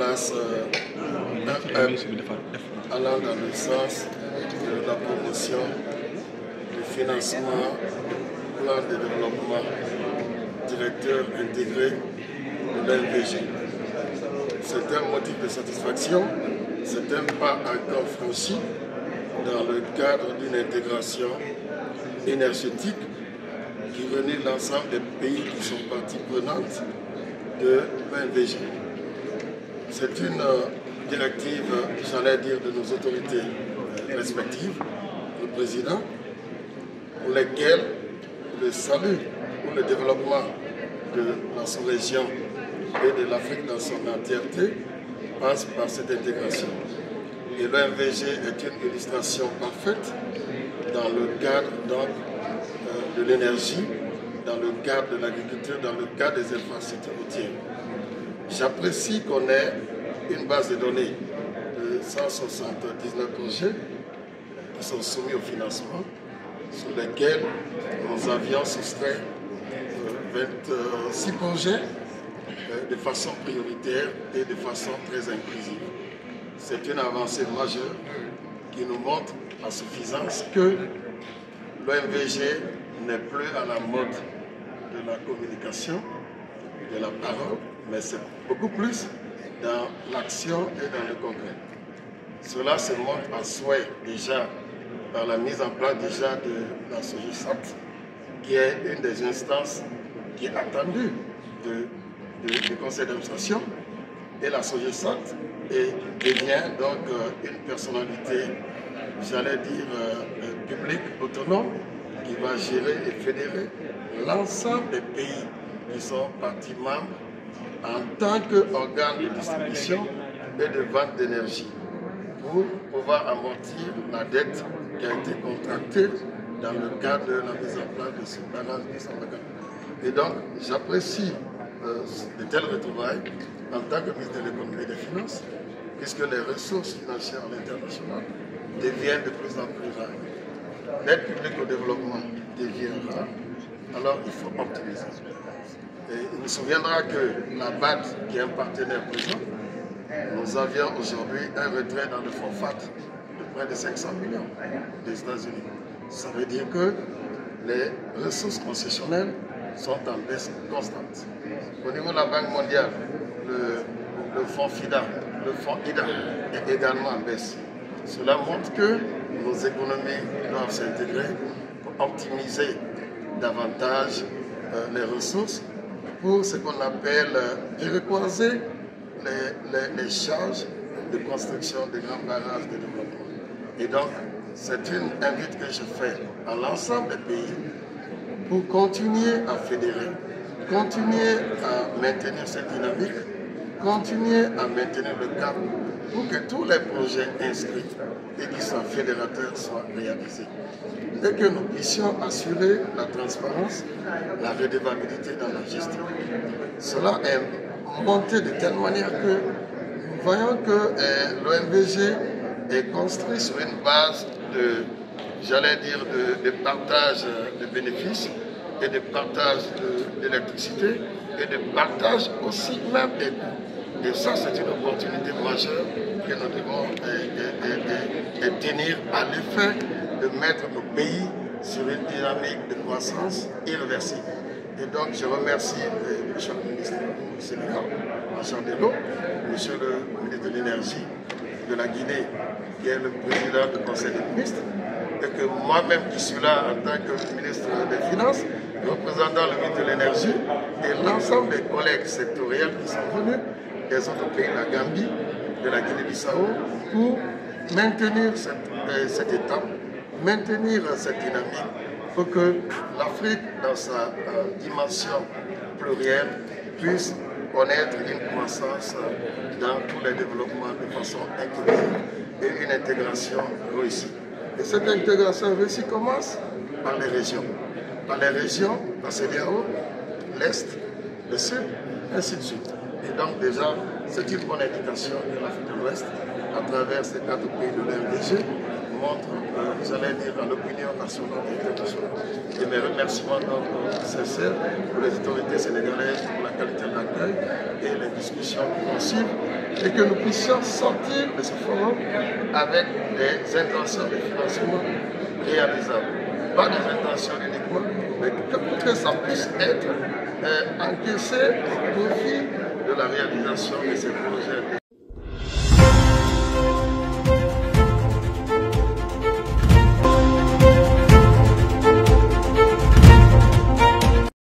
place un hub allant dans le sens de la promotion, du financement, plan de développement, directeur intégré de l'NVG. C'est un motif de satisfaction, c'est un pas encore franchi dans le cadre d'une intégration énergétique qui réunit l'ensemble des pays qui sont parties prenantes de l'NVG. C'est une directive, j'allais dire, de nos autorités respectives, le président, pour lesquelles le salut ou le développement de la sous-région et de l'Afrique dans son entièreté passe par cette intégration. Et l'OMVG est une illustration parfaite dans le cadre donc, de l'énergie, dans le cadre de l'agriculture, dans le cadre des infrastructures routières. J'apprécie qu'on ait une base de données de 179 projets qui sont soumis au financement, sur lesquels nous avions soustrait 26 projets de façon prioritaire et de façon très inclusive. C'est une avancée majeure qui nous montre à suffisance que l'OMVG n'est plus à la mode de la communication, de la parole, mais c'est beaucoup plus dans l'action et dans le concret. Cela se montre à souhait déjà par la mise en place déjà de la SOGISAT, qui est une des instances qui est attendue du conseil d'administration, et la SOGISAT devient donc une personnalité, j'allais dire, publique, autonome, qui va gérer et fédérer l'ensemble des pays qui sont parties membres en tant qu'organe de distribution et de vente d'énergie pour pouvoir amortir la dette qui a été contractée dans le cadre de la mise en place de ce barrage de Sambagana. Et donc, j'apprécie de telles retrouvailles en tant que ministre de l'économie et des finances, puisque les ressources financières à l'international deviennent de plus en plus rares. L'aide publique au développement devient rare, alors il faut optimiser. Et il me souviendra que la BAD, qui est un partenaire présent, nous avions aujourd'hui un retrait dans le fonds FAT de près de 500 millions des États-Unis. Ça veut dire que les ressources concessionnelles sont en baisse constante. Au niveau de la Banque mondiale, le fonds FIDA, le fonds IDA est également en baisse. Cela montre que nos économies doivent s'intégrer pour optimiser davantage les ressources pour ce qu'on appelle déréquoiser les charges de construction des grands barrages de développement. Et donc, c'est une invite que je fais à l'ensemble des pays pour continuer à fédérer, continuer à maintenir cette dynamique, continuer à maintenir le cap pour que tous les projets inscrits et qui sont fédérateurs soient réalisés. Et que nous puissions assurer la transparence, la redevabilité dans la gestion. Cela est monté de telle manière que nous voyons que l'OMVG est construit sur une base de, j'allais dire, de partage de bénéfices et de partage d'électricité et de partage aussi même des coûts. Et ça, c'est une opportunité majeure que nous devons tenir à l'effet de mettre nos pays sur une dynamique de croissance irréversible. Et donc, je remercie M. le ministre du Sénégal, Jean Delo, M. le ministre de l'Énergie de la Guinée, qui est le président du Conseil des ministres, et que moi-même qui suis là en tant que ministre des Finances, représentant le ministre de l'Énergie, et l'ensemble des collègues sectoriels qui sont venus des autres pays, de la Gambie, de la Guinée-Bissau, pour maintenir cette étape, maintenir cette dynamique, pour que l'Afrique, dans sa dimension plurielle, puisse connaître une croissance dans tous les développements de façon inclusive et une intégration réussie. Et cette intégration réussie commence par les régions. Par les régions, la CEDEAO, l'Est, le Sud, ainsi de suite. Et donc déjà, c'est une bonne indication de l'Afrique de l'Ouest, à travers ces 4 pays de l'RDG, montre, vous allez dire, à l'opinion nationale et internationale. Et mes remerciements donc sincères pour les autorités sénégalaises pour la qualité de l'accueil et les discussions qui vont suivre, et que nous puissions sortir de ce forum avec des intentions de financement réalisables. Pas des intentions uniquement, mais que ça puisse être encaissé au profit de la réalisation de ces projets.